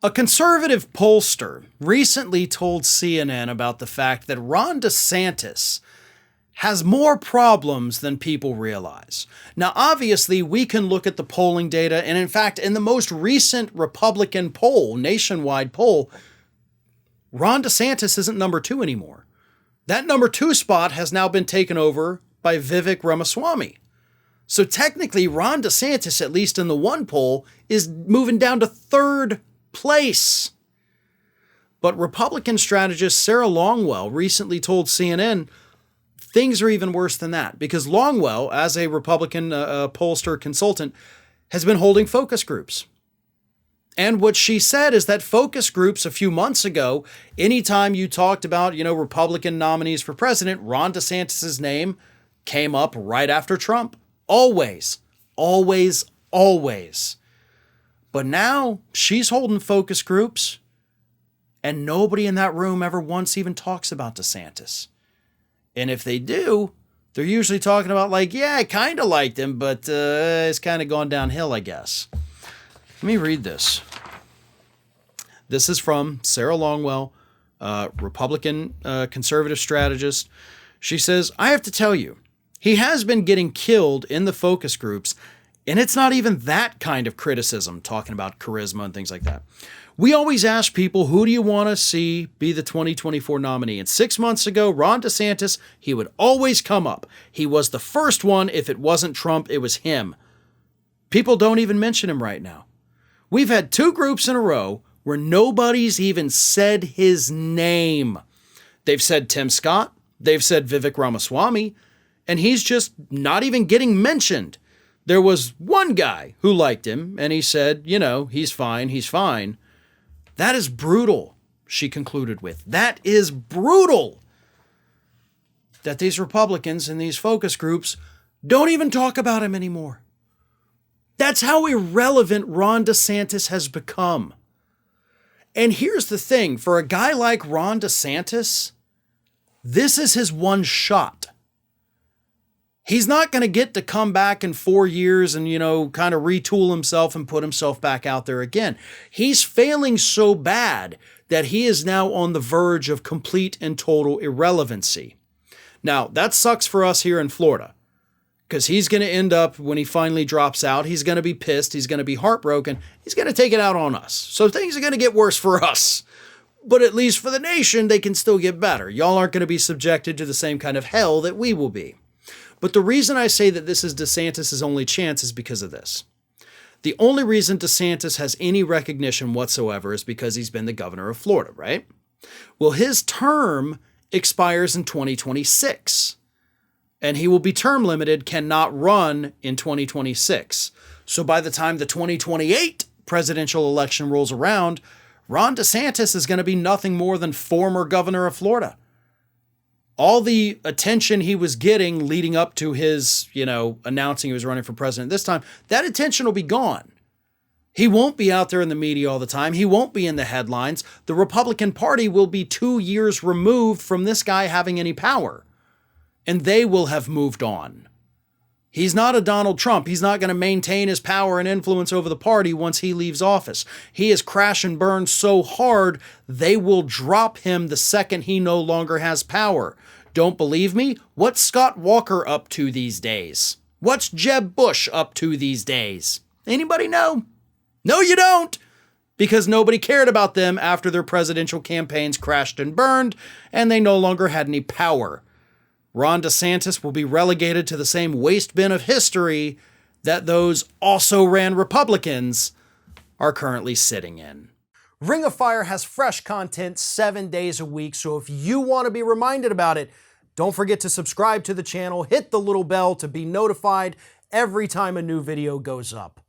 A conservative pollster recently told CNN about the fact that Ron DeSantis has more problems than people realize. Now, obviously, we can look at the polling data, and in fact, in the most recent Republican poll, nationwide poll, Ron DeSantis isn't number 2 anymore. That number 2 spot has now been taken over by Vivek Ramaswamy. So technically, Ron DeSantis, at least in the one poll, is moving down to 3rd place. But Republican strategist Sarah Longwell recently told CNN things are even worse than that, because Longwell, as a Republican pollster consultant, has been holding focus groups. And what she said is that focus groups a few months ago, anytime you talked about, Republican nominees for president, Ron DeSantis' name came up right after Trump. Always, always, always. But now she's holding focus groups, and nobody in that room ever once even talks about DeSantis. And if they do, they're usually talking about yeah, I kind of liked him, but it's kind of gone downhill, I guess. Let me read this. This is from Sarah Longwell, Republican conservative strategist. She says, I have to tell you, he has been getting killed in the focus groups, and it's not even that kind of criticism, talking about charisma and things like that. We always ask people, who do you want to see be the 2024 nominee? And 6 months ago, Ron DeSantis, he would always come up. He was the first one. If it wasn't Trump, it was him. People don't even mention him right now. We've had 2 groups in a row where nobody's even said his name. They've said Tim Scott. They've said Vivek Ramaswamy. And he's just not even getting mentioned. There was one guy who liked him, and he said, he's fine, he's fine. That is brutal, she concluded with. That is brutal that these Republicans in these focus groups don't even talk about him anymore. That's how irrelevant Ron DeSantis has become. And here's the thing, for a guy like Ron DeSantis, this is his one shot. He's not going to get to come back in 4 years and, kind of retool himself and put himself back out there again. He's failing so bad that he is now on the verge of complete and total irrelevancy. Now, that sucks for us here in Florida, because he's going to end up, when he finally drops out, he's going to be pissed. He's going to be heartbroken. He's going to take it out on us. So things are going to get worse for us. But at least for the nation, they can still get better. Y'all aren't going to be subjected to the same kind of hell that we will be. But the reason I say that this is DeSantis' only chance is because of this. The only reason DeSantis has any recognition whatsoever is because he's been the governor of Florida, right? Well, his term expires in 2026, and he will be term limited, cannot run in 2026. So by the time the 2028 presidential election rolls around, Ron DeSantis is going to be nothing more than former governor of Florida. All the attention he was getting leading up to his, announcing he was running for president this time, that attention will be gone. He won't be out there in the media all the time. He won't be in the headlines. The Republican Party will be 2 years removed from this guy having any power, and they will have moved on. He's not a Donald Trump. He's not going to maintain his power and influence over the party once he leaves office. He is crash and burn so hard, they will drop him the second he no longer has power. Don't believe me? What's Scott Walker up to these days? What's Jeb Bush up to these days? Anybody know? No, you don't. Because nobody cared about them after their presidential campaigns crashed and burned, and they no longer had any power. Ron DeSantis will be relegated to the same waste bin of history that those also ran Republicans are currently sitting in. Ring of Fire has fresh content 7 days a week, so if you want to be reminded about it, don't forget to subscribe to the channel, hit the little bell to be notified every time a new video goes up.